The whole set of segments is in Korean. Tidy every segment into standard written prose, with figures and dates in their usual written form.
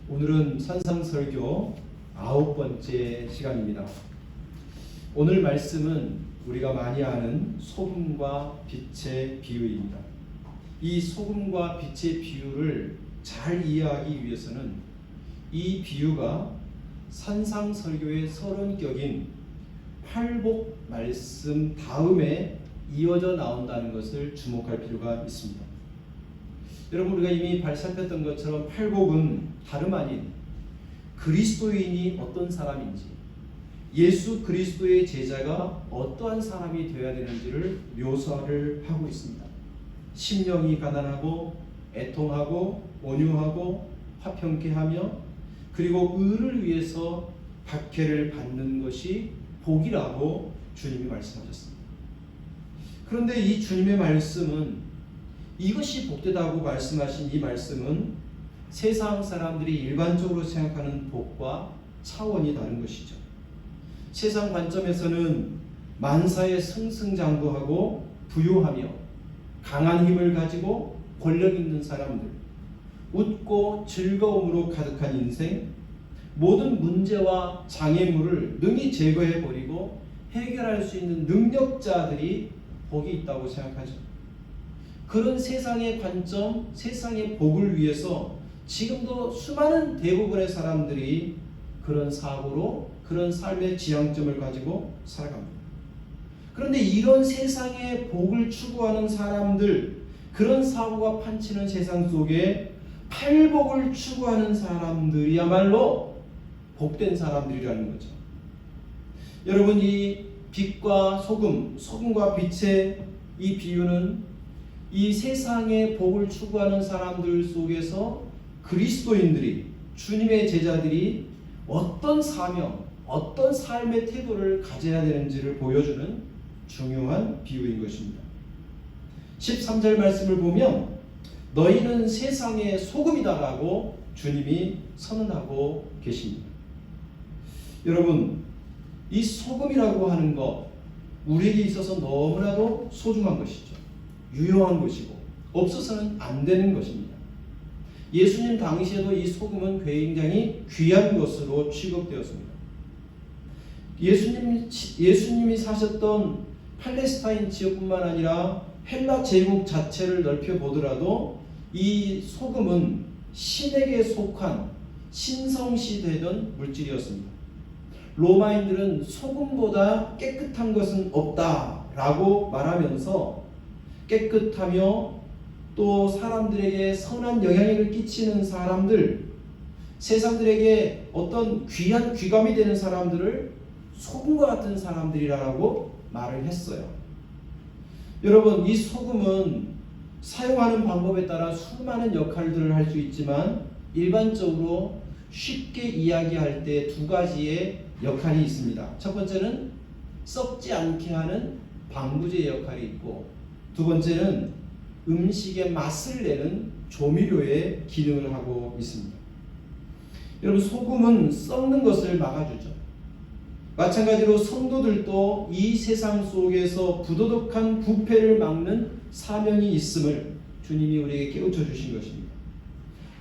오늘은 산상설교 9번째 시간입니다. 오늘 말씀은 우리가 많이 아는 소금과 빛의 비유입니다. 이 소금과 빛의 비유를 잘 이해하기 위해서는 이 비유가 산상설교의 서론격인 팔복 말씀 다음에 이어져 나온다는 것을 주목할 필요가 있습니다. 여러분, 우리가 이미 살폈던 것처럼 팔복은 다름 아닌 그리스도인이 어떤 사람인지, 예수 그리스도의 제자가 어떠한 사람이 되어야 되는지를 묘사를 하고 있습니다. 심령이 가난하고 애통하고 온유하고 화평케 하며 그리고 의를 위해서 박해를 받는 것이 복이라고 주님이 말씀하셨습니다. 그런데 이 주님의 말씀은, 이것이 복되다고 말씀하신 이 말씀은 세상 사람들이 일반적으로 생각하는 복과 차원이 다른 것이죠. 세상 관점에서는 만사에 승승장구하고 부유하며 강한 힘을 가지고 권력 있는 사람들, 웃고 즐거움으로 가득한 인생, 모든 문제와 장애물을 능히 제거해버리고 해결할 수 있는 능력자들이 복이 있다고 생각하죠. 그런 세상의 관점, 세상의 복을 위해서 지금도 수많은 대부분의 사람들이 그런 사고로, 그런 삶의 지향점을 가지고 살아갑니다. 그런데 이런 세상의 복을 추구하는 사람들, 그런 사고가 판치는 세상 속에 팔복을 추구하는 사람들이야말로 복된 사람들이라는 거죠. 여러분, 이 빛과 소금, 소금과 빛의 이 비유는 이 세상의 복을 추구하는 사람들 속에서 그리스도인들이, 주님의 제자들이 어떤 사명, 어떤 삶의 태도를 가져야 되는지를 보여주는 중요한 비유인 것입니다. 13절 말씀을 보면 너희는 세상의 소금이다라고 주님이 선언하고 계십니다. 여러분, 이 소금이라고 하는 것, 우리에게 있어서 너무나도 소중한 것이죠. 유용한 것이고 없어서는 안 되는 것입니다. 예수님 당시에도 이 소금은 굉장히 귀한 것으로 취급되었습니다. 예수님이 사셨던 팔레스타인 지역뿐만 아니라 헬라 제국 자체를 넓혀보더라도 이 소금은 신에게 속한 신성시되던 물질이었습니다. 로마인들은 소금보다 깨끗한 것은 없다라고 말하면서 깨끗하며 또 사람들에게 선한 영향력을 끼치는 사람들, 세상들에게 어떤 귀한 귀감이 되는 사람들을 소금과 같은 사람들이라고 말을 했어요. 여러분, 이 소금은 사용하는 방법에 따라 수많은 역할들을 할 수 있지만 일반적으로 쉽게 이야기할 때 두 가지의 역할이 있습니다. 첫 번째는 썩지 않게 하는 방부제 역할이 있고, 두 번째는 음식의 맛을 내는 조미료의 기능을 하고 있습니다. 여러분, 소금은 썩는 것을 막아주죠. 마찬가지로 성도들도 이 세상 속에서 부도덕한 부패를 막는 사명이 있음을 주님이 우리에게 깨우쳐 주신 것입니다.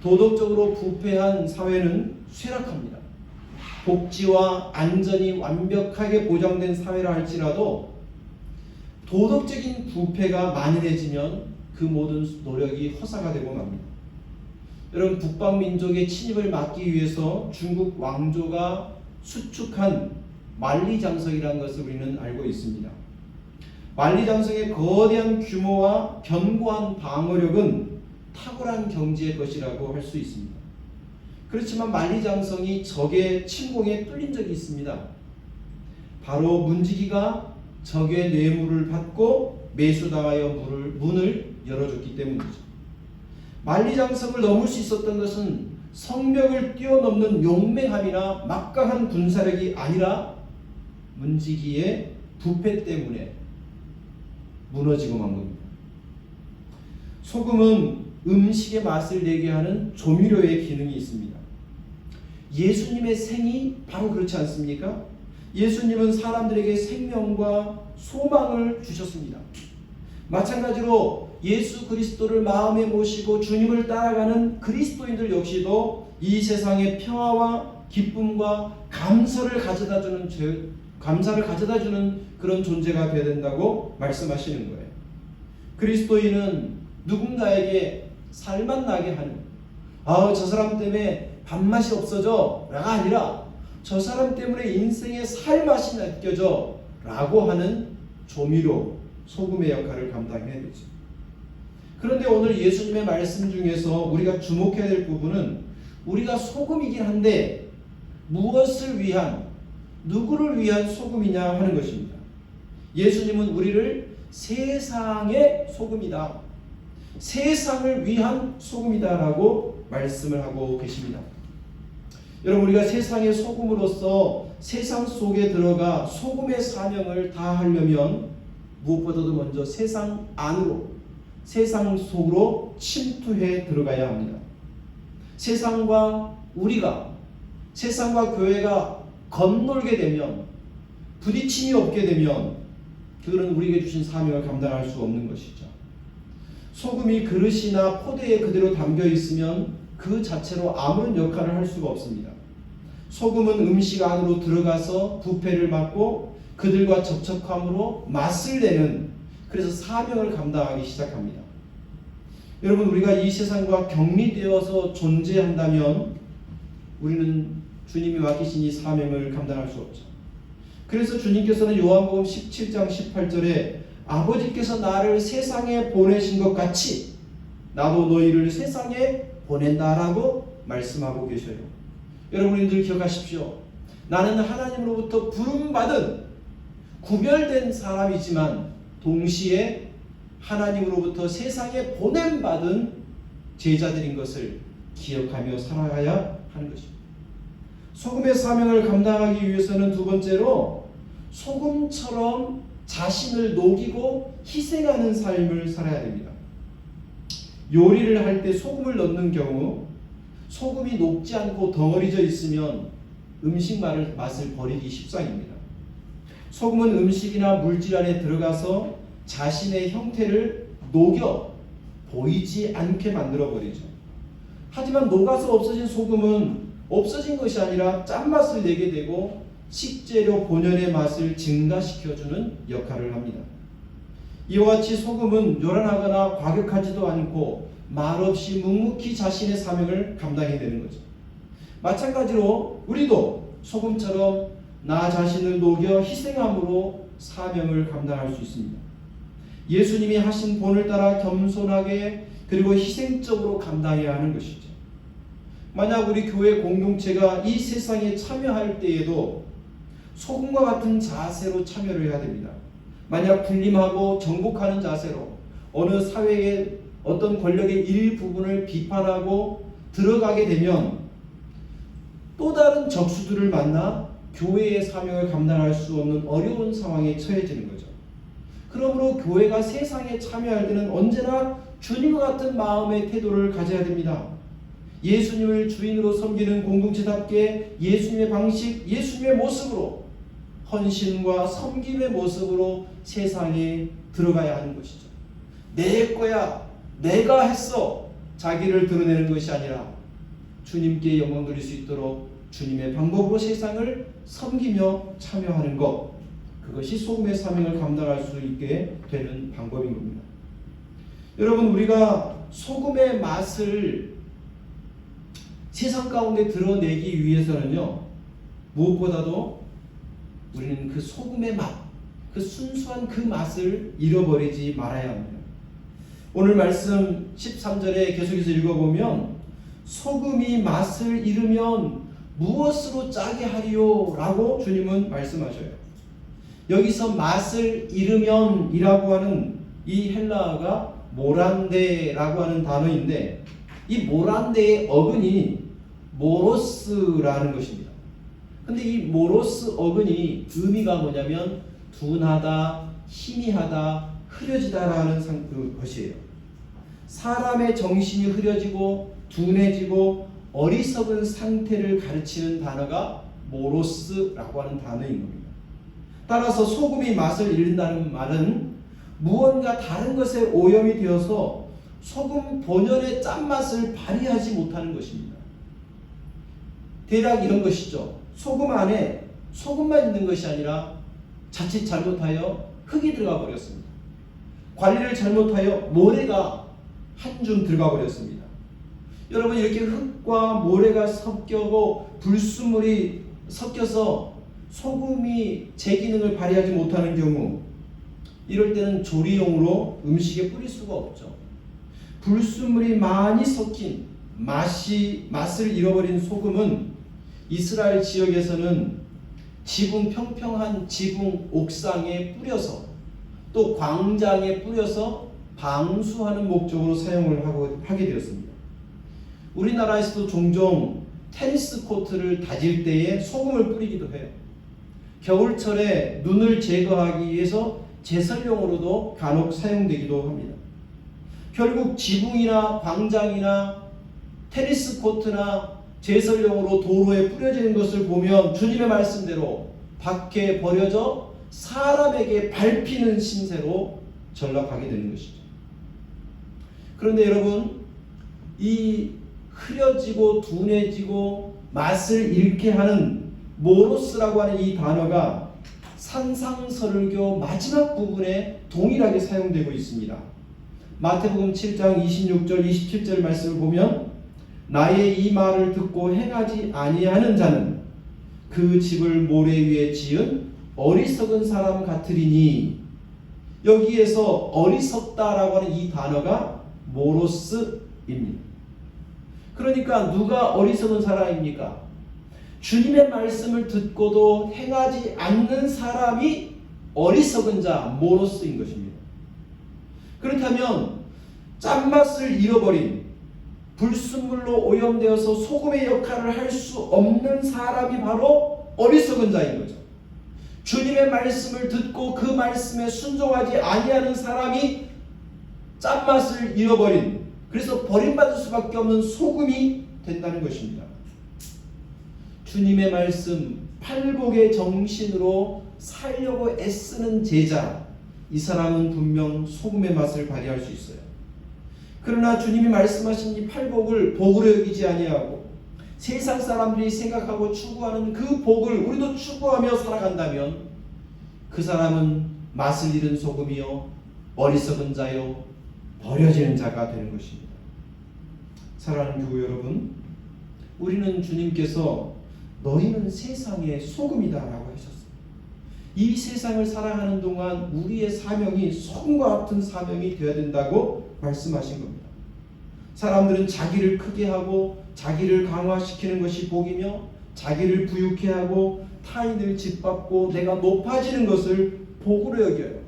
도덕적으로 부패한 사회는 쇠락합니다. 복지와 안전이 완벽하게 보장된 사회라 할지라도 도덕적인 부패가 만연해지면 그 모든 노력이 허사가 되고 맙니다. 여러분, 북방민족의 침입을 막기 위해서 중국 왕조가 수축한 만리장성이라는 것을 우리는 알고 있습니다. 만리장성의 거대한 규모와 견고한 방어력은 탁월한 경지의 것이라고 할 수 있습니다. 그렇지만 만리장성이 적의 침공에 뚫린 적이 있습니다. 바로 문지기가 적의 뇌물을 받고 매수당하여 문을 열어줬기 때문이죠. 만리장성을 넘을 수 있었던 것은 성벽을 뛰어넘는 용맹함이나 막강한 군사력이 아니라 문지기의 부패 때문에 무너지고 만 겁니다. 소금은 음식의 맛을 내게 하는 조미료의 기능이 있습니다. 예수님의 생이 바로 그렇지 않습니까? 예수님은 사람들에게 생명과 소망을 주셨습니다. 마찬가지로 예수 그리스도를 마음에 모시고 주님을 따라가는 그리스도인들 역시도 이 세상의 평화와 기쁨과 감사를 가져다 주는 그런 존재가 되어야 된다고 말씀하시는 거예요. 그리스도인은 누군가에게 살만 나게 하는, 저 사람 때문에 밥맛이 없어져 라가 아니라 저 사람 때문에 인생의 살맛이 느껴져 라고 하는 조미료, 소금의 역할을 감당해야 되죠. 그런데 오늘 예수님의 말씀 중에서 우리가 주목해야 될 부분은 우리가 소금이긴 한데 무엇을 위한, 누구를 위한 소금이냐 하는 것입니다. 예수님은 우리를 세상의 소금이다, 세상을 위한 소금이다 라고 말씀을 하고 계십니다. 여러분, 우리가 세상의 소금으로서 세상 속에 들어가 소금의 사명을 다하려면 무엇보다도 먼저 세상 안으로, 세상 속으로 침투해 들어가야 합니다. 세상과 교회가 겉놀게 되면, 부딪힘이 없게 되면 그들은 우리에게 주신 사명을 감당할 수 없는 것이죠. 소금이 그릇이나 포대에 그대로 담겨 있으면 그 자체로 아무런 역할을 할 수가 없습니다. 소금은 음식 안으로 들어가서 부패를 막고 그들과 접촉함으로 맛을 내는, 그래서 사명을 감당하기 시작합니다. 여러분, 우리가 이 세상과 격리되어서 존재한다면 우리는 주님이 맡기신 이 사명을 감당할 수 없죠. 그래서 주님께서는 요한복음 17장 18절에 아버지께서 나를 세상에 보내신 것 같이 나도 너희를 세상에 보낸다라고 말씀하고 계셔요. 여러분들 기억하십시오. 나는 하나님으로부터 부름받은 구별된 사람이지만 동시에 하나님으로부터 세상에 보냄받은 제자들인 것을 기억하며 살아가야 하는 것입니다. 소금의 사명을 감당하기 위해서는 두 번째로 소금처럼 자신을 녹이고 희생하는 삶을 살아야 됩니다. 요리를 할 때 소금을 넣는 경우 소금이 녹지 않고 덩어리져 있으면 음식 맛을 버리기 십상입니다. 소금은 음식이나 물질 안에 들어가서 자신의 형태를 녹여 보이지 않게 만들어버리죠. 하지만 녹아서 없어진 소금은 없어진 것이 아니라 짠맛을 내게 되고 식재료 본연의 맛을 증가시켜주는 역할을 합니다. 이와 같이 소금은 요란하거나 과격하지도 않고 말없이 묵묵히 자신의 사명을 감당해야 되는 거죠. 마찬가지로 우리도 소금처럼 나 자신을 녹여 희생함으로 사명을 감당할 수 있습니다. 예수님이 하신 본을 따라 겸손하게 그리고 희생적으로 감당해야 하는 것이죠. 만약 우리 교회 공동체가 이 세상에 참여할 때에도 소금과 같은 자세로 참여를 해야 됩니다. 만약 군림하고 정복하는 자세로 어느 사회의 어떤 권력의 일부분을 비판하고 들어가게 되면 또 다른 적수들을 만나 교회의 사명을 감당할 수 없는 어려운 상황에 처해지는 거죠. 그러므로 교회가 세상에 참여할 때는 언제나 주님과 같은 마음의 태도를 가져야 됩니다. 예수님을 주인으로 섬기는 공동체답게 예수님의 방식, 예수님의 모습으로 헌신과 섬김의 모습으로 세상에 들어가야 하는 것이죠. 내 거야, 내가 했어, 자기를 드러내는 것이 아니라 주님께 영광 돌릴 수 있도록 주님의 방법으로 세상을 섬기며 참여하는 것, 그것이 소금의 사명을 감당할 수 있게 되는 방법인 겁니다. 여러분, 우리가 소금의 맛을 세상 가운데 드러내기 위해서는요, 무엇보다도 우리는 그 소금의 맛, 그 순수한 그 맛을 잃어버리지 말아야 합니다. 오늘 말씀 13절에 계속해서 읽어보면 소금이 맛을 잃으면 무엇으로 짜게 하리요? 라고 주님은 말씀하셔요. 여기서 맛을 잃으면 이라고 하는 이 헬라어가 모란데라고 하는 단어인데, 이 모란데의 어근이 모로스라는 것입니다. 근데 이 모로스 어근이 의미가 뭐냐면 둔하다, 희미하다, 흐려지다라는 것이에요. 사람의 정신이 흐려지고 둔해지고 어리석은 상태를 가르치는 단어가 모로스라고 하는 단어인 겁니다. 따라서 소금이 맛을 잃는다는 말은 무언가 다른 것에 오염이 되어서 소금 본연의 짠맛을 발휘하지 못하는 것입니다. 대략 이런 것이죠. 소금 안에 소금만 있는 것이 아니라 자칫 잘못하여 흙이 들어가 버렸습니다. 관리를 잘못하여 모래가 한 줌 들어가 버렸습니다. 여러분, 이렇게 흙과 모래가 섞여고 불순물이 섞여서 소금이 제 기능을 발휘하지 못하는 경우, 이럴 때는 조리용으로 음식에 뿌릴 수가 없죠. 불순물이 많이 섞인 맛을 잃어버린 소금은 이스라엘 지역에서는 평평한 지붕 옥상에 뿌려서 또 광장에 뿌려서 방수하는 목적으로 사용을 하게 되었습니다. 우리나라에서도 종종 테니스 코트를 다질 때에 소금을 뿌리기도 해요. 겨울철에 눈을 제거하기 위해서 제설용으로도 간혹 사용되기도 합니다. 결국 지붕이나 광장이나 테니스 코트나 제설용으로 도로에 뿌려지는 것을 보면 주님의 말씀대로 밖에 버려져 사람에게 밟히는 신세로 전락하게 되는 것이죠. 그런데 여러분, 이 흐려지고 둔해지고 맛을 잃게 하는 모로스라고 하는 이 단어가 산상설교 마지막 부분에 동일하게 사용되고 있습니다. 마태복음 7장 26절 27절 말씀을 보면 나의 이 말을 듣고 행하지 아니하는 자는 그 집을 모래 위에 지은 어리석은 사람 같으리니, 여기에서 어리석다라고 하는 이 단어가 모로스입니다. 그러니까 누가 어리석은 사람입니까? 주님의 말씀을 듣고도 행하지 않는 사람이 어리석은 자, 모로스인 것입니다. 그렇다면 짠맛을 잃어버린, 불순물로 오염되어서 소금의 역할을 할 수 없는 사람이 바로 어리석은 자인 거죠. 주님의 말씀을 듣고 그 말씀에 순종하지 아니하는 사람이 짠맛을 잃어버린, 그래서 버림받을 수밖에 없는 소금이 된다는 것입니다. 주님의 말씀, 팔복의 정신으로 살려고 애쓰는 제자, 이 사람은 분명 소금의 맛을 발휘할 수 있어요. 그러나 주님이 말씀하신 이 팔복을 복으로 여기지 아니하고 세상 사람들이 생각하고 추구하는 그 복을 우리도 추구하며 살아간다면 그 사람은 맛을 잃은 소금이요, 어리석은 자요, 버려지는 자가 되는 것입니다. 사랑하는 교우 여러분, 우리는 주님께서 너희는 세상의 소금이다 라고 하셨습니다. 이 세상을 살아가는 동안 우리의 사명이 소금과 같은 사명이 되어야 된다고 말씀하신 겁니다. 사람들은 자기를 크게 하고 자기를 강화시키는 것이 복이며 자기를 부유케 하고 타인을 짓밟고 내가 높아지는 것을 복으로 여겨요.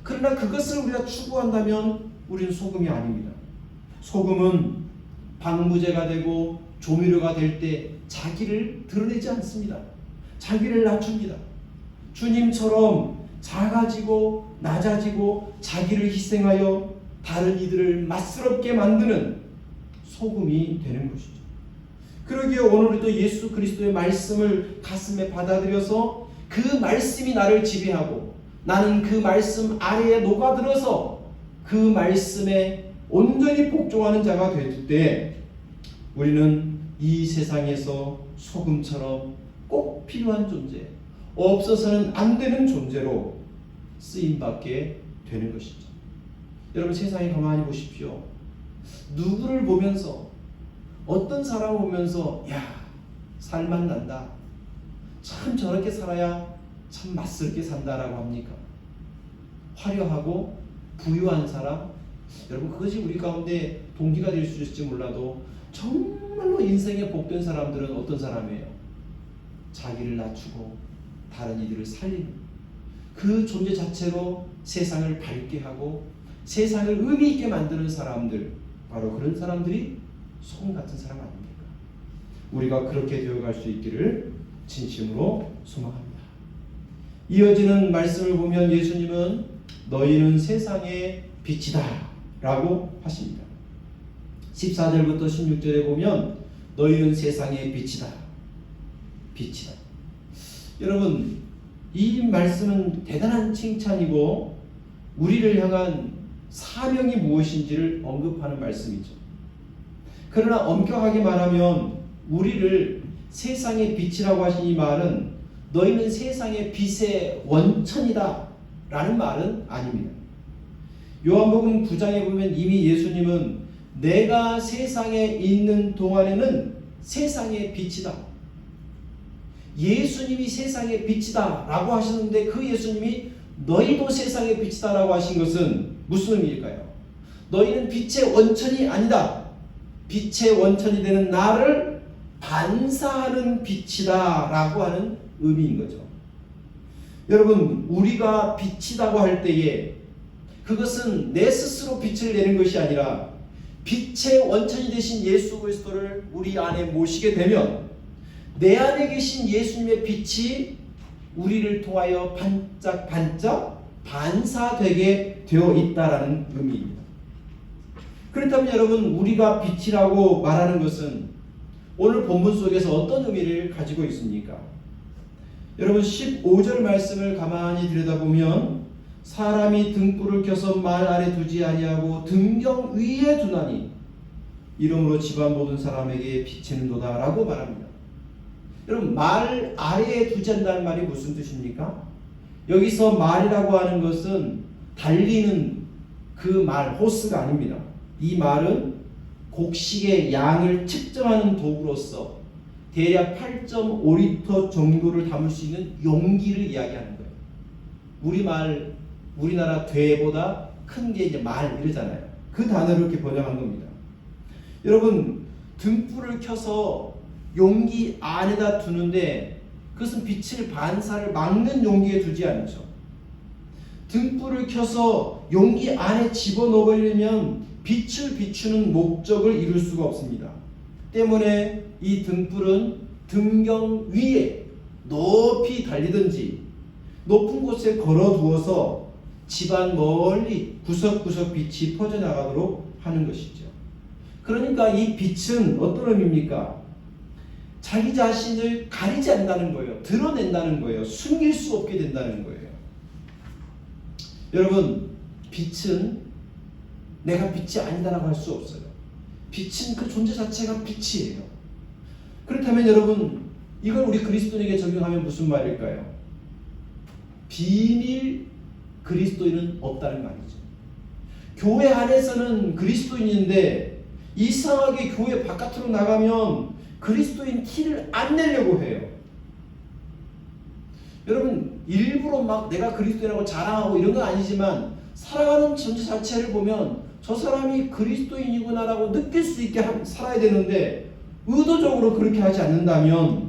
그러나 그것을 우리가 추구한다면 우리는 소금이 아닙니다. 소금은 방부제가 되고 조미료가 될 때 자기를 드러내지 않습니다. 자기를 낮춥니다. 주님처럼 작아지고 낮아지고 자기를 희생하여 다른 이들을 맛스럽게 만드는 소금이 되는 것이죠. 그러기에 오늘 우리도 예수 그리스도의 말씀을 가슴에 받아들여서 그 말씀이 나를 지배하고 나는 그 말씀 아래에 녹아들어서 그 말씀에 온전히 복종하는 자가 될 때 우리는 이 세상에서 소금처럼 꼭 필요한 존재, 없어서는 안 되는 존재로 쓰임받게 되는 것이죠. 여러분, 세상에 가만히 보십시오. 누구를 보면서, 어떤 사람을 보면서 야, 살맛 난다, 참 저렇게 살아야 참 맛스럽게 산다라고 합니까? 화려하고 부유한 사람, 여러분, 그것이 우리 가운데 동기가 될 수 있을지 몰라도 정말로 인생에 복된 사람들은 어떤 사람이에요? 자기를 낮추고 다른 이들을 살리는 그 존재 자체로 세상을 밝게 하고 세상을 의미 있게 만드는 사람들, 바로 그런 사람들이 소금 같은 사람 아닙니까? 우리가 그렇게 되어갈 수 있기를 진심으로 소망합니다. 이어지는 말씀을 보면 예수님은 너희는 세상의 빛이다 라고 하십니다. 14절부터 16절에 보면 너희는 세상의 빛이다. 빛이다. 여러분, 이 말씀은 대단한 칭찬이고 우리를 향한 사명이 무엇인지를 언급하는 말씀이죠. 그러나 엄격하게 말하면 우리를 세상의 빛이라고 하신 이 말은 너희는 세상의 빛의 원천이다 라는 말은 아닙니다. 요한복음 9장에 보면 이미 예수님은 내가 세상에 있는 동안에는 세상의 빛이다, 예수님이 세상의 빛이다 라고 하시는데 그 예수님이 너희도 세상의 빛이다 라고 하신 것은 무슨 의미일까요? 너희는 빛의 원천이 아니다, 빛의 원천이 되는 나를 반사하는 빛이다 라고 하는 의미인 거죠. 여러분, 우리가 빛이라고 할 때에 그것은 내 스스로 빛을 내는 것이 아니라 빛의 원천이 되신 예수 그리스도를 우리 안에 모시게 되면 내 안에 계신 예수님의 빛이 우리를 통하여 반짝반짝 반사되게 되어 있다라는 의미입니다. 그렇다면 여러분, 우리가 빛이라고 말하는 것은 오늘 본문 속에서 어떤 의미를 가지고 있습니까? 여러분, 15절 말씀을 가만히 들여다보면 사람이 등불을 켜서 말 아래 두지 아니하고 등경 위에 두나니 이러므로 집안 모든 사람에게 비치는도다 라고 말합니다. 여러분, 말 아래에 두지 않는다는 말이 무슨 뜻입니까? 여기서 말이라고 하는 것은 달리는 그 말, 호스가 아닙니다. 이 말은 곡식의 양을 측정하는 도구로서 대략 8.5리터 정도를 담을 수 있는 용기를 이야기하는 거예요. 우리나라 되보다 큰 게 이제 말 이러잖아요. 그 단어를 이렇게 번역한 겁니다. 여러분, 등불을 켜서 용기 안에다 두는데 그것은 빛을 반사를 막는 용기에 두지 않죠. 등불을 켜서 용기 안에 집어넣으려면 빛을 비추는 목적을 이룰 수가 없습니다. 때문에 이 등불은 등경 위에 높이 달리든지 높은 곳에 걸어두어서 집안 멀리 구석구석 빛이 퍼져나가도록 하는 것이죠. 그러니까 이 빛은 어떤 의미입니까? 자기 자신을 가리지 않는다는 거예요. 드러낸다는 거예요. 숨길 수 없게 된다는 거예요. 여러분, 빛은 내가 빛이 아니다라고 할 수 없어요. 빛은 그 존재 자체가 빛이에요. 그렇다면 여러분, 이걸 우리 그리스도인에게 적용하면 무슨 말일까요? 비밀 그리스도인은 없다는 말이죠. 교회 안에서는 그리스도인인데 이상하게 교회 바깥으로 나가면 그리스도인 티를 안 내려고 해요. 여러분, 일부러 막 내가 그리스도인이라고 자랑하고 이런 건 아니지만 살아가는 존재 자체를 보면 저 사람이 그리스도인이구나라고 느낄 수 있게 살아야 되는데 의도적으로 그렇게 하지 않는다면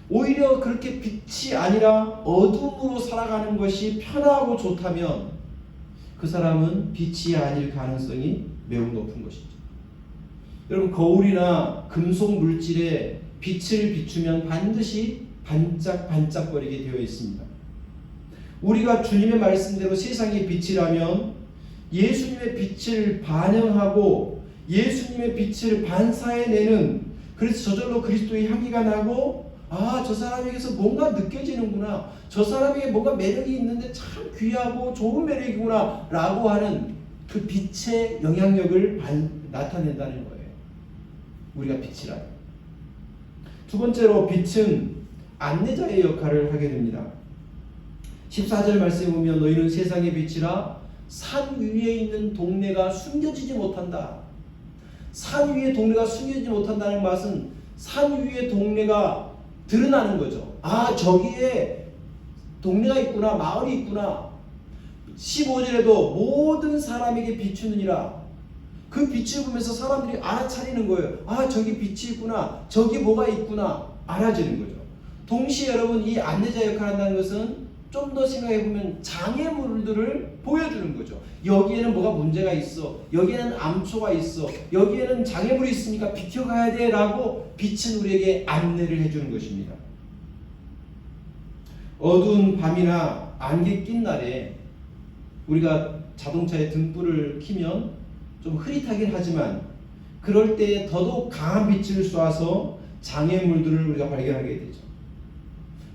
오히려 그렇게 빛이 아니라 어둠으로 살아가는 것이 편하고 좋다면 그 사람은 빛이 아닐 가능성이 매우 높은 것이죠. 여러분, 거울이나 금속 물질에 빛을 비추면 반드시 반짝반짝거리게 되어 있습니다. 우리가 주님의 말씀대로 세상의 빛이라면 예수님의 빛을 반영하고 예수님의 빛을 반사해내는, 그래서 저절로 그리스도의 향기가 나고 저 사람에게서 뭔가 느껴지는구나, 저 사람에게 뭔가 매력이 있는데 참 귀하고 좋은 매력이구나 라고 하는 그 빛의 영향력을 나타낸다는 거예요. 우리가 빛이라. 두 번째로 빛은 안내자의 역할을 하게 됩니다. 14절 말씀에 보면 너희는 세상의 빛이라 산 위에 있는 동네가 숨겨지지 못한다. 산 위에 동네가 숨겨지지 못한다는 말은 산 위에 동네가 드러나는 거죠. 저기에 동네가 있구나, 마을이 있구나. 15절에도 모든 사람에게 비추느니라. 그 빛을 보면서 사람들이 알아차리는 거예요. 저기 빛이 있구나, 저기 뭐가 있구나 알아지는 거죠. 동시에 여러분, 이 안내자 역할을 한다는 것은 좀 더 생각해보면 장애물들을 보여주는 거죠. 여기에는 뭐가 문제가 있어, 여기에는 암초가 있어, 여기에는 장애물이 있으니까 비켜가야 돼 라고 빛은 우리에게 안내를 해주는 것입니다. 어두운 밤이나 안개 낀 날에 우리가 자동차에 등불을 켜면 좀 흐릿하긴 하지만 그럴 때 더더욱 강한 빛을 쏴서 장애물들을 우리가 발견하게 되죠.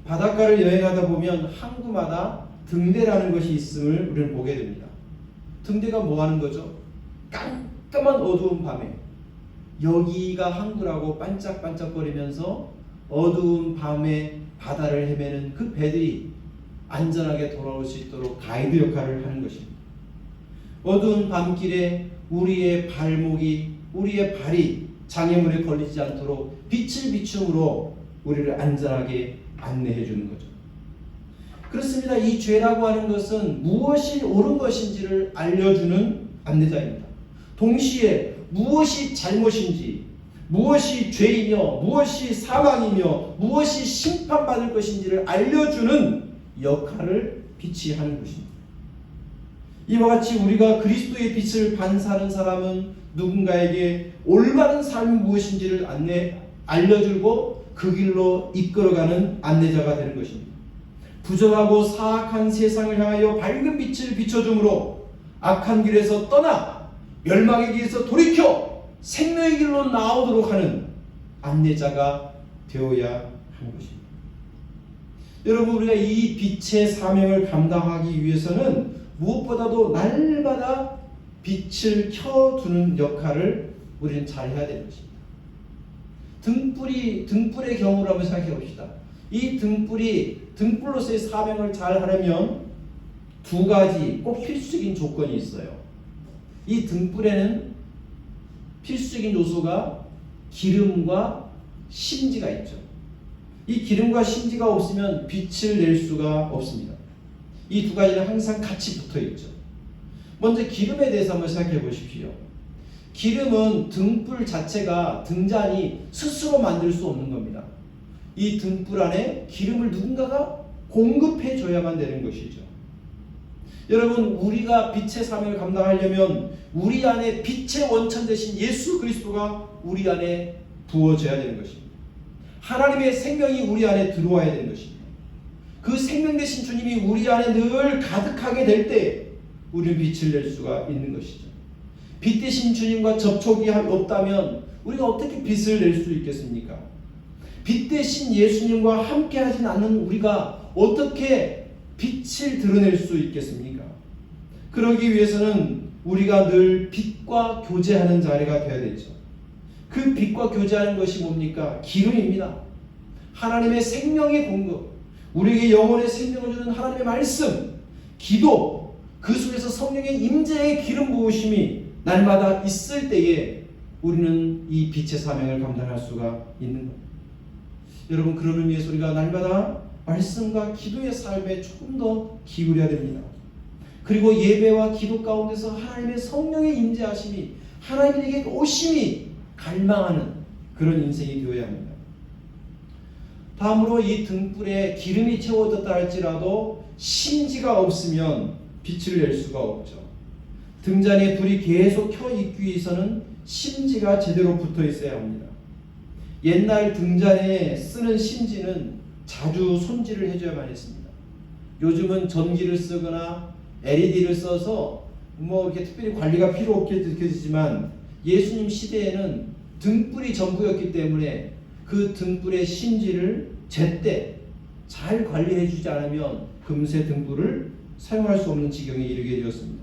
바닷가를 여행하다 보면 항구마다 등대라는 것이 있음을 우리는 보게 됩니다. 등대가 뭐 하는 거죠? 깜깜한 어두운 밤에 여기가 항구라고 반짝반짝거리면서 어두운 밤에 바다를 헤매는 그 배들이 안전하게 돌아올 수 있도록 가이드 역할을 하는 것입니다. 어두운 밤길에 우리의 발목이, 우리의 발이 장애물에 걸리지 않도록 빛을 비춤으로 우리를 안전하게 안내해 주는 거죠. 그렇습니다. 이 죄라고 하는 것은 무엇이 옳은 것인지를 알려주는 안내자입니다. 동시에 무엇이 잘못인지, 무엇이 죄이며 무엇이 사망이며 무엇이 심판받을 것인지를 알려주는 역할을 빛이 하는 것입니다. 이와 같이 우리가 그리스도의 빛을 반사하는 사람은 누군가에게 올바른 삶이 무엇인지를 알려주고 그 길로 이끌어가는 안내자가 되는 것입니다. 부정하고 사악한 세상을 향하여 밝은 빛을 비춰줌으로 악한 길에서 떠나 멸망의 길에서 돌이켜 생명의 길로 나오도록 하는 안내자가 되어야 하는 것입니다. 여러분, 우리가 이 빛의 사명을 감당하기 위해서는 무엇보다도 날마다 빛을 켜두는 역할을 우리는 잘 해야 되는 것입니다. 등불의 경우를 한번 생각해 봅시다. 이 등불로서의 사명을 잘 하려면 두 가지 꼭 필수적인 조건이 있어요. 이 등불에는 필수적인 요소가 기름과 심지가 있죠. 이 기름과 심지가 없으면 빛을 낼 수가 없습니다. 이 두 가지는 항상 같이 붙어 있죠. 먼저 기름에 대해서 한번 생각해 보십시오. 기름은 등불 자체가 등잔이 스스로 만들 수 없는 겁니다. 이 등불 안에 기름을 누군가가 공급해 줘야만 되는 것이죠. 여러분, 우리가 빛의 사명을 감당하려면 우리 안에 빛의 원천 되신 예수 그리스도가 우리 안에 부어져야 되는 것입니다. 하나님의 생명이 우리 안에 들어와야 되는 것입니다. 그 생명 되신 주님이 우리 안에 늘 가득하게 될 때 우리는 빛을 낼 수가 있는 것이죠. 빛 되신 주님과 접촉이 없다면 우리가 어떻게 빛을 낼 수 있겠습니까? 빛 대신 예수님과 함께 하진 않는 우리가 어떻게 빛을 드러낼 수 있겠습니까? 그러기 위해서는 우리가 늘 빛과 교제하는 자리가 되어야 되죠. 그 빛과 교제하는 것이 뭡니까? 기름입니다. 하나님의 생명의 공급, 우리에게 영혼의 생명을 주는 하나님의 말씀, 기도, 그 속에서 성령의 임재의 기름 부으심이 날마다 있을 때에 우리는 이 빛의 사명을 감당할 수가 있는 겁니다. 여러분, 그런 의미에서 우리가 날마다 말씀과 기도의 삶에 조금 더 기울여야 됩니다. 그리고 예배와 기도 가운데서 하나님의 성령의 임재하심이, 하나님에게 오심이 갈망하는 그런 인생이 되어야 합니다. 다음으로 이 등불에 기름이 채워졌다 할지라도 심지가 없으면 빛을 낼 수가 없죠. 등잔에 불이 계속 켜 있기 위해서는 심지가 제대로 붙어 있어야 합니다. 옛날 등잔에 쓰는 심지는 자주 손질을 해줘야만 했습니다. 요즘은 전기를 쓰거나 LED를 써서 이렇게 특별히 관리가 필요 없게 느껴지지만 예수님 시대에는 등불이 전부였기 때문에 그 등불의 심지를 제때 잘 관리해 주지 않으면 금세 등불을 사용할 수 없는 지경에 이르게 되었습니다.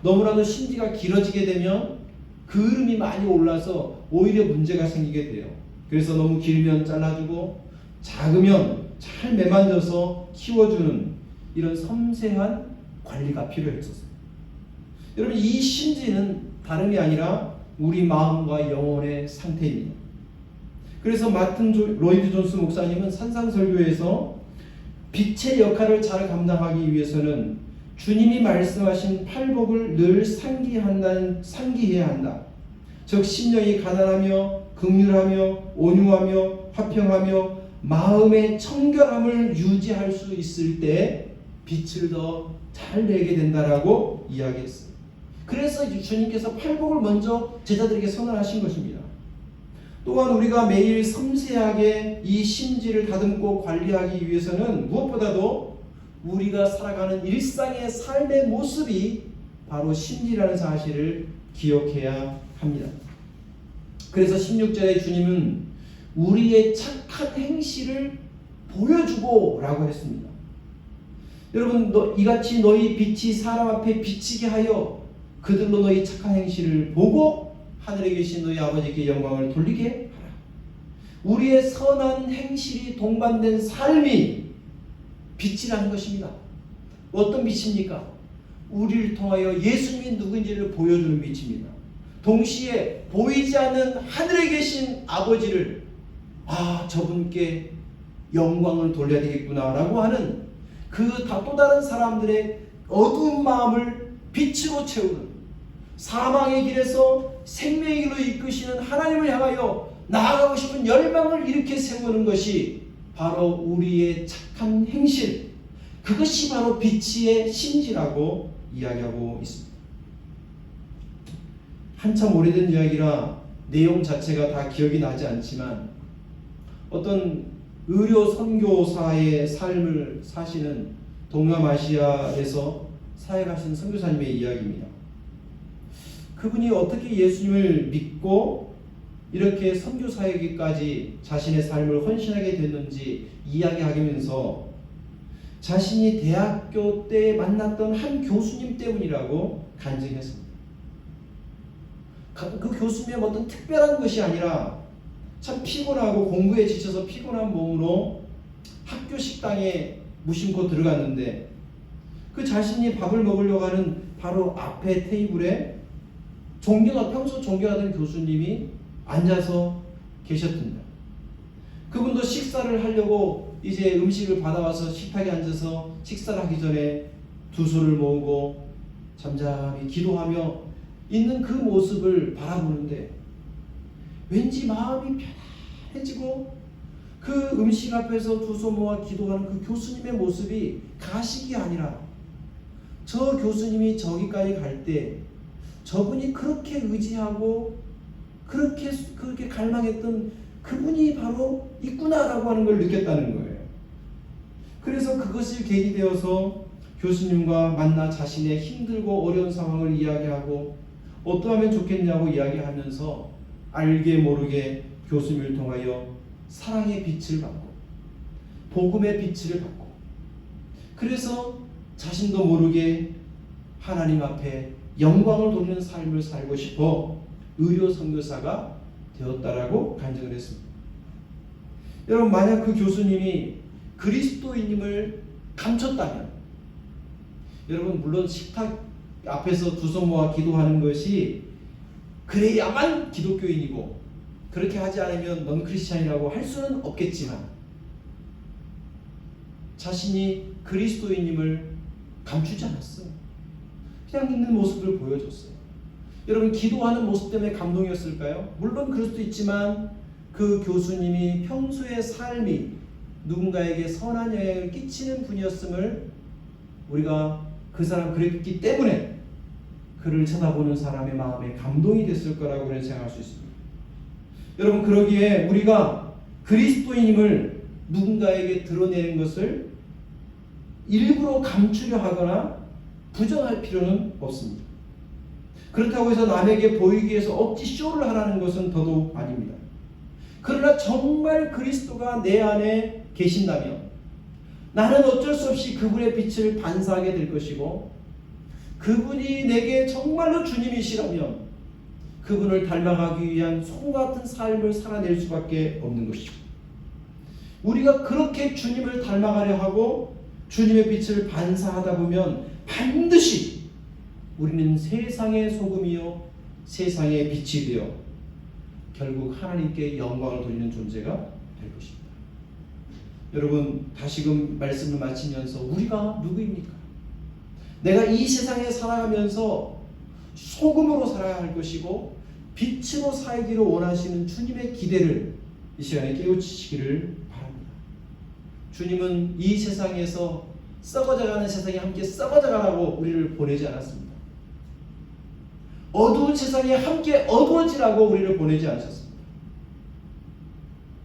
너무나도 심지가 길어지게 되면 그을음이 많이 올라서 오히려 문제가 생기게 돼요. 그래서 너무 길면 잘라주고 작으면 잘 매만져서 키워주는 이런 섬세한 관리가 필요했었어요. 여러분, 이 심지는 다름이 아니라 우리 마음과 영혼의 상태입니다. 그래서 마틴 로이드 존스 목사님은 산상설교에서 빛의 역할을 잘 감당하기 위해서는 주님이 말씀하신 팔복을 늘 상기해야 한다. 즉 심령이 가난하며 긍휼하며 온유하며 화평하며 마음의 청결함을 유지할 수 있을 때 빛을 더 잘 내게 된다라고 이야기했어요. 그래서 주님께서 팔복을 먼저 제자들에게 선언하신 것입니다. 또한 우리가 매일 섬세하게 이 심지를 다듬고 관리하기 위해서는 무엇보다도 우리가 살아가는 일상의 삶의 모습이 바로 심지라는 사실을 기억해야 합니다. 그래서 16절에 주님은 우리의 착한 행실을 보여주고 라고 했습니다. 여러분, 이같이 너희 빛이 사람 앞에 비치게 하여 그들로 너희 착한 행실을 보고 하늘에 계신 너희 아버지께 영광을 돌리게 하라. 우리의 선한 행실이 동반된 삶이 빛이라는 것입니다. 어떤 빛입니까? 우리를 통하여 예수님이 누구인지를 보여주는 빛입니다. 동시에 보이지 않는 하늘에 계신 아버지를 저분께 영광을 돌려야 되겠구나라고 하는 또 다른 사람들의 어두운 마음을 빛으로 채우는, 사망의 길에서 생명의 길로 이끄시는 하나님을 향하여 나아가고 싶은 열망을 이렇게 세우는 것이 바로 우리의 착한 행실, 그것이 바로 빛의 심지라고 이야기하고 있습니다. 한참 오래된 이야기라 내용 자체가 다 기억이 나지 않지만 어떤 의료 선교사의 삶을 사시는 동남아시아에서 사역하신 선교사님의 이야기입니다. 그분이 어떻게 예수님을 믿고 이렇게 선교사에게까지 자신의 삶을 헌신하게 됐는지 이야기하면서 자신이 대학교 때 만났던 한 교수님 때문이라고 간증했습니다. 그 교수님의 어떤 특별한 것이 아니라 참 피곤하고 공부에 지쳐서 피곤한 몸으로 학교 식당에 무심코 들어갔는데 그 자신이 밥을 먹으려고 하는 바로 앞에 테이블에 평소 존경하던 교수님이 앉아서 계셨습니다. 그분도 식사를 하려고 이제 음식을 받아와서 식탁에 앉아서 식사를 하기 전에 두 손을 모으고 잠잠히 기도하며 있는 그 모습을 바라보는데 왠지 마음이 편해지고 그 음식 앞에서 두 손 모아 기도하는 그 교수님의 모습이 가식이 아니라 저 교수님이 저기까지 갈 때 저분이 그렇게 의지하고 그렇게 갈망했던 그분이 바로 있구나라고 하는 걸 느꼈다는 거예요. 그래서 그것이 계기 되어서 교수님과 만나 자신의 힘들고 어려운 상황을 이야기하고 어떠하면 좋겠냐고 이야기하면서 알게 모르게 교수님을 통하여 사랑의 빛을 받고 복음의 빛을 받고 그래서 자신도 모르게 하나님 앞에 영광을 돌리는 삶을 살고 싶어 의료 선교사가 되었다라고 간증을 했습니다. 여러분, 만약 그 교수님이 그리스도인임을 감췄다면, 여러분 물론 식탁 앞에서 두 손 모아 기도하는 것이 그래야만 기독교인이고 그렇게 하지 않으면 넌 크리스찬이라고 할 수는 없겠지만 자신이 그리스도인임을 감추지 않았어요. 그냥 있는 모습을 보여줬어요. 여러분, 기도하는 모습 때문에 감동이었을까요? 물론 그럴 수도 있지만 그 교수님이 평소의 삶이 누군가에게 선한 영향을 끼치는 분이었음을 우리가 그 사람 그랬기 때문에 그를 쳐다보는 사람의 마음에 감동이 됐을 거라고 우리는 생각할 수 있습니다. 여러분, 그러기에 우리가 그리스도인임을 누군가에게 드러내는 것을 일부러 감추려 하거나 부정할 필요는 없습니다. 그렇다고 해서 남에게 보이기 위해서 억지 쇼를 하라는 것은 더더욱 아닙니다. 그러나 정말 그리스도가 내 안에 계신다면 나는 어쩔 수 없이 그분의 빛을 반사하게 될 것이고 그분이 내게 정말로 주님이시라면 그분을 닮아가기 위한 손과 같은 삶을 살아낼 수밖에 없는 것이죠. 우리가 그렇게 주님을 닮아가려 하고 주님의 빛을 반사하다 보면 반드시 우리는 세상의 소금이요 세상의 빛이 되어 결국 하나님께 영광을 돌리는 존재가 될 것입니다. 여러분, 다시금 말씀을 마치면서 우리가 누구입니까? 내가 이 세상에 살아가면서 소금으로 살아야 할 것이고 빛으로 살기를 원하시는 주님의 기대를 이 시간에 깨우치시기를 바랍니다. 주님은 이 세상에서 썩어져가는 세상에 함께 썩어져가라고 우리를 보내지 않았습니다. 어두운 세상에 함께 어두워지라고 우리를 보내지 않으셨습니다.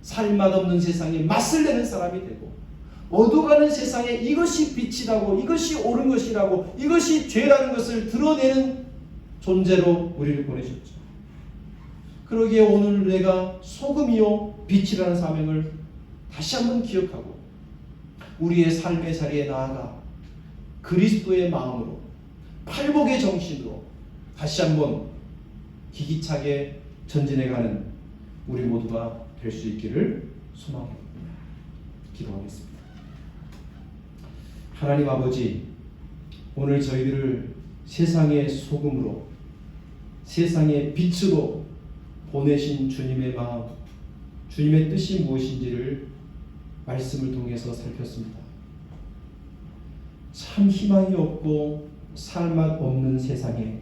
살맛 없는 세상에 맛을 내는 사람이 되고 어두워가는 세상에 이것이 빛이라고 이것이 옳은 것이라고 이것이 죄라는 것을 드러내는 존재로 우리를 보내셨죠. 그러기에 오늘 내가 소금이요 빛이라는 사명을 다시 한번 기억하고 우리의 삶의 자리에 나아가 그리스도의 마음으로 팔복의 정신으로 다시 한번 기기차게 전진해가는 우리 모두가 될 수 있기를 소망합니다. 기도하겠습니다. 하나님 아버지, 오늘 저희들을 세상의 소금으로, 세상의 빛으로 보내신 주님의 마음, 주님의 뜻이 무엇인지를 말씀을 통해서 살폈습니다. 참 희망이 없고 살맛 없는 세상에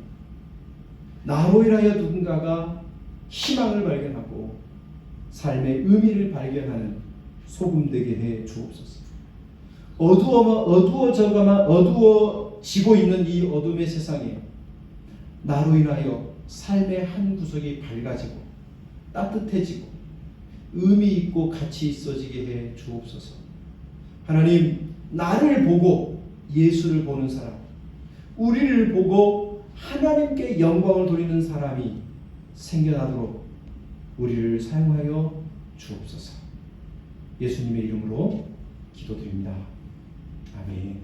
나로 인하여 누군가가 희망을 발견하고 삶의 의미를 발견하는 소금 되게 해 주옵소서. 어두워지고 있는 이 어둠의 세상에 나로 인하여 삶의 한 구석이 밝아지고 따뜻해지고 의미 있고 가치 있어지게 해 주옵소서. 하나님, 나를 보고 예수를 보는 사람, 우리를 보고 하나님께 영광을 돌리는 사람이 생겨나도록 우리를 사용하여 주옵소서. 예수님의 이름으로 기도드립니다. 아멘.